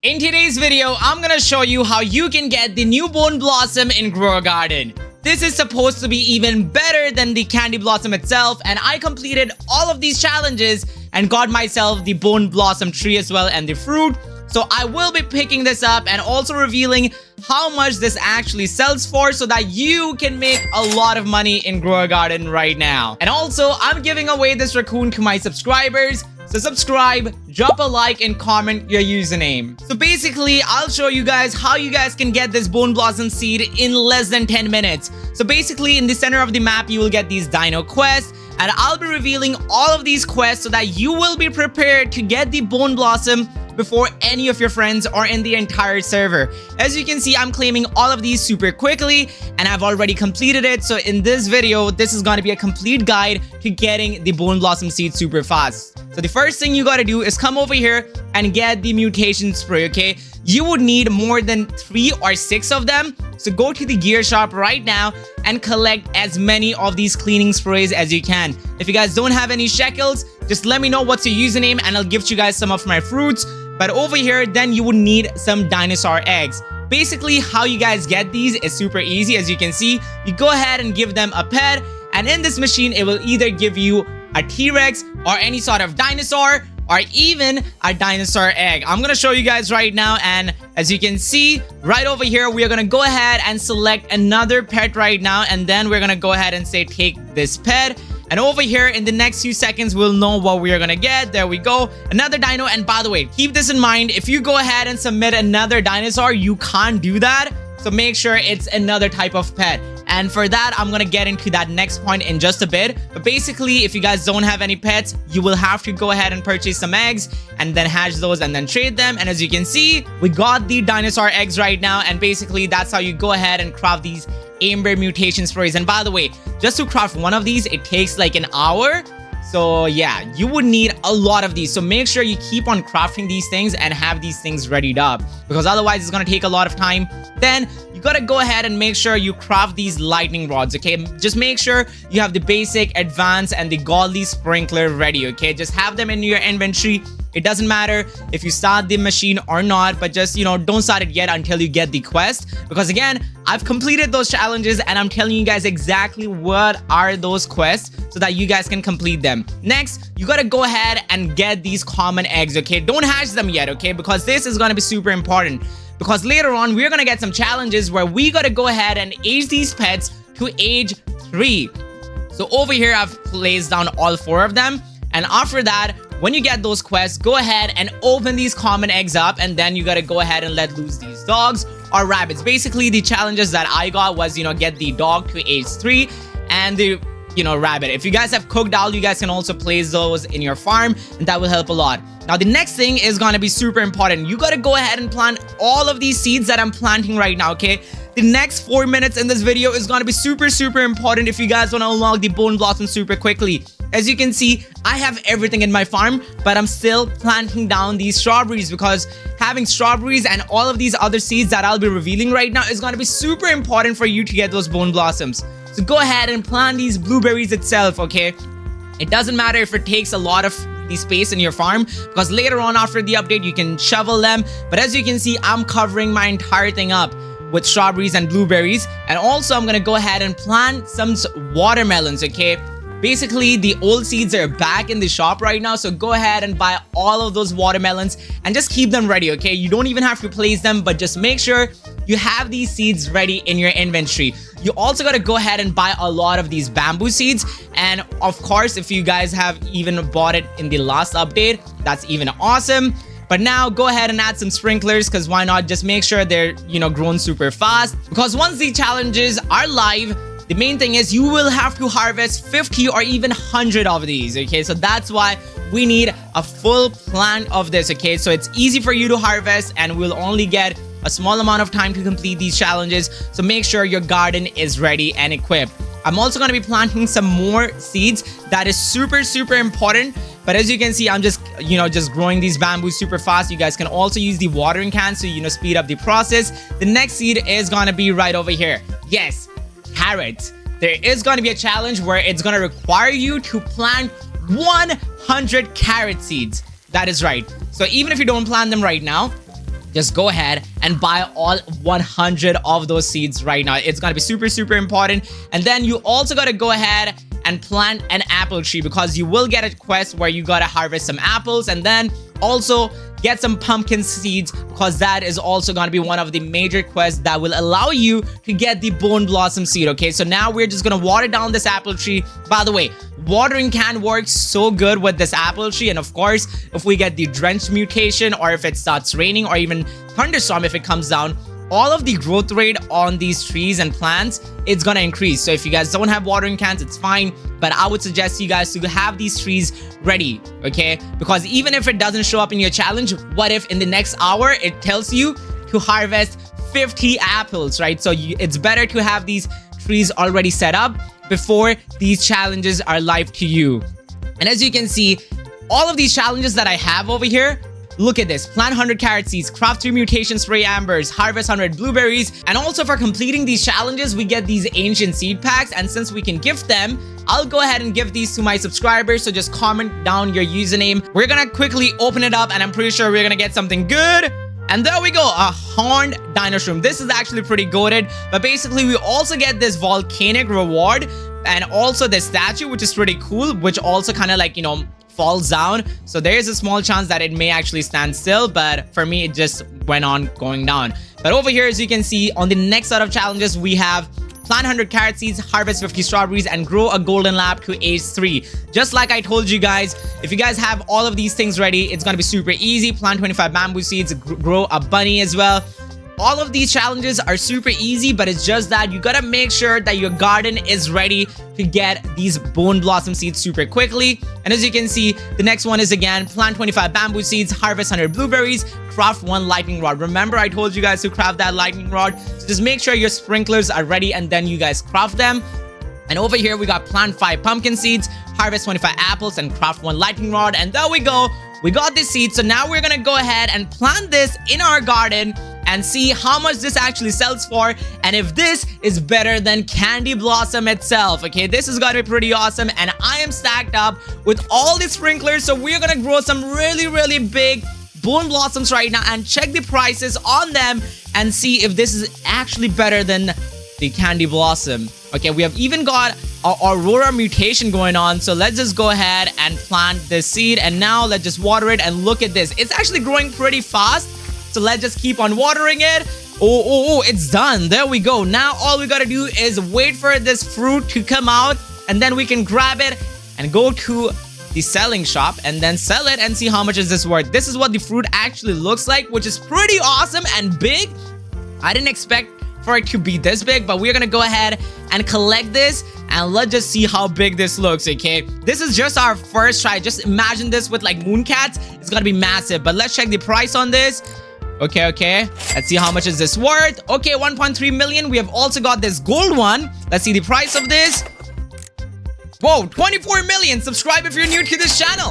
In today's video, I'm gonna show you how you can get the new Bone Blossom in Grow Garden. This is supposed to be even better than the Candy Blossom itself, and I completed all of these challenges and got myself the Bone Blossom tree as well and the fruit. So I will be picking this up and also revealing how much this actually sells for so that you can make a lot of money in Grow Garden right now. And also, I'm giving away this raccoon to my subscribers. So subscribe, drop a like, and comment your username. So basically, I'll show you guys how you guys can get this Bone Blossom seed in less than 10 minutes. So basically, in the center of the map, you will get these Dino Quests. And I'll be revealing all of these quests so that you will be prepared to get the Bone Blossom before any of your friends or in the entire server. As you can see, I'm claiming all of these super quickly and I've already completed it. So in this video, this is going to be a complete guide to getting the Bone Blossom seed super fast. So the first thing you got to do is come over here and get the mutation spray, okay? You would need more than 3 or 6 of them. So go to the gear shop right now and collect as many of these cleaning sprays as you can. If you guys don't have any shekels, just let me know what's your username and I'll gift you guys some of my fruits. But over here, then you would need some dinosaur eggs. Basically, how you guys get these is super easy. As you can see, you go ahead and give them a pet, and in this machine, it will either give you a T-Rex or any sort of dinosaur or even a dinosaur egg. I'm gonna show you guys right now, and as you can see right over here, we are gonna go ahead and select another pet right now, and then we're gonna go ahead and say take this pet. And over here in the next few seconds, we'll know what we are gonna get. There we go, another dino. And by the way, keep this in mind, if you go ahead and submit another dinosaur, you can't do that. So make sure it's another type of pet. And for that, I'm gonna get into that next point in just a bit. But basically, if you guys don't have any pets, you will have to go ahead and purchase some eggs and then hatch those and then trade them. And as you can see, we got the dinosaur eggs right now. And basically, that's how you go ahead and craft these Amber mutation sprays. And by the way, just to craft one of these, it takes like an hour. So yeah, you would need a lot of these. So make sure you keep on crafting these things and have these things readied up, because otherwise it's going to take a lot of time. Then you got to go ahead and make sure you craft these lightning rods, okay? Just make sure you have the basic, advanced, and the godly sprinkler ready, okay? Just have them in your inventory. It doesn't matter if you start the machine or not, but just, don't start it yet until you get the quest. Because again, I've completed those challenges and I'm telling you guys exactly what are those quests so that you guys can complete them. Next, you gotta go ahead and get these common eggs, okay? Don't hatch them yet, okay? Because this is gonna be super important. Because later on, we're gonna get some challenges where we gotta go ahead and age these pets to age 3. So over here, I've placed down all 4 of them. And after that, when you get those quests, go ahead and open these common eggs up, and then you gotta go ahead and let loose these dogs or rabbits. Basically, the challenges that I got was, get the dog to age 3 and the, rabbit. If you guys have cooked owl, you guys can also place those in your farm, and that will help a lot. Now, the next thing is gonna be super important. You gotta go ahead and plant all of these seeds that I'm planting right now, okay? The next 4 minutes in this video is gonna be super, super important if you guys wanna unlock the Bone Blossom super quickly. As you can see, I have everything in my farm, but I'm still planting down these strawberries because having strawberries and all of these other seeds that I'll be revealing right now is going to be super important for you to get those Bone Blossoms. So go ahead and plant these blueberries itself, okay? It doesn't matter if it takes a lot of the space in your farm, because later on after the update, you can shovel them. But as you can see, I'm covering my entire thing up with strawberries and blueberries. And also, I'm going to go ahead and plant some watermelons, okay? Basically, the old seeds are back in the shop right now, so go ahead and buy all of those watermelons and just keep them ready, okay? You don't even have to place them, but just make sure you have these seeds ready in your inventory. You also got to go ahead and buy a lot of these bamboo seeds, and of course, if you guys have even bought it in the last update, that's even awesome. But now go ahead and add some sprinklers, because why not? Just make sure they're, grown super fast, because once the challenges are live, the main thing is you will have to harvest 50 or even 100 of these, okay? So that's why we need a full plant of this, okay? So it's easy for you to harvest, and we'll only get a small amount of time to complete these challenges. So make sure your garden is ready and equipped. I'm also going to be planting some more seeds. That is super, super important. But as you can see, I'm just, just growing these bamboos super fast. You guys can also use the watering can to, speed up the process. The next seed is going to be right over here. Yes, carrots. There is going to be a challenge where it's going to require you to plant 100 carrot seeds. That is right. So even if you don't plant them right now, just go ahead and buy all 100 of those seeds right now. It's gonna be super important. And then you also gotta go ahead and plant an apple tree, because you will get a quest where you gotta harvest some apples, and then also get some pumpkin seeds, because that is also going to be one of the major quests that will allow you to get the bone blossom seed. Okay, so now we're just going to water down this apple tree. By the way, watering can work so good with this apple tree, and of course, if we get the drenched mutation, or if it starts raining, or even thunderstorm if it comes down, all of the growth rate on these trees and plants, it's gonna increase. So if you guys don't have watering cans, it's fine, but I would suggest you guys to have these trees ready, okay? Because even if it doesn't show up in your challenge, what if in the next hour it tells you to harvest 50 apples, right? So it's better to have these trees already set up before these challenges are live to you. And as you can see, all of these challenges that I have over here, look at this. Plant 100 carrot seeds, craft 3 mutation spray ambers, harvest 100 blueberries. And also for completing these challenges, we get these ancient seed packs. And since we can gift them, I'll go ahead and give these to my subscribers. So just comment down your username. We're gonna quickly open it up, and I'm pretty sure we're gonna get something good. And there we go, a horned dino shroom. This is actually pretty goated. But basically, we also get this volcanic reward, and also this statue, which is pretty cool, which also kind of like, you know, falls down. So there is a small chance that it may actually stand still, but for me it just went on going down. But over here, as you can see, on the next set of challenges, we have plant 100 carrot seeds, harvest 50 strawberries, and grow a golden lab to age 3. Just like I told you guys, if you guys have all of these things ready, it's gonna be super easy. Plant 25 bamboo seeds, grow a bunny as well. All of these challenges are super easy, but it's just that you gotta make sure that your garden is ready to get these bone blossom seeds super quickly. And as you can see, the next one is again, plant 25 bamboo seeds, harvest 100 blueberries, craft 1 lightning rod. Remember, I told you guys to craft that lightning rod. So just make sure your sprinklers are ready, and then you guys craft them. And over here, we got plant 5 pumpkin seeds, harvest 25 apples, and craft 1 lightning rod. And there we go. We got this seed. So now we're gonna go ahead and plant this in our garden and see how much this actually sells for, and if this is better than Candy Blossom itself. Okay, this is gonna be pretty awesome, and I am stacked up with all the sprinklers, so we're gonna grow some really big bone blossoms right now and check the prices on them and see if this is actually better than the Candy Blossom. Okay, we have even got our Aurora mutation going on, so let's just go ahead and plant this seed, and now let's just water it, and look at this. It's actually growing pretty fast. So let's just keep on watering it. Oh, it's done. There we go. Now all we gotta do is wait for this fruit to come out, and then we can grab it and go to the selling shop and then sell it and see how much is this worth. This is what the fruit actually looks like, which is pretty awesome and big. I didn't expect for it to be this big, but we're gonna go ahead and collect this, and let's just see how big this looks. Okay, this is just our first try. Just imagine this with like mooncats. It's gonna be massive. But let's check the price on this. Okay, let's see how much is this worth. Okay, 1.3 million. We have also got this gold one. Let's see the price of this. Whoa, 24 million. Subscribe if you're new to this channel.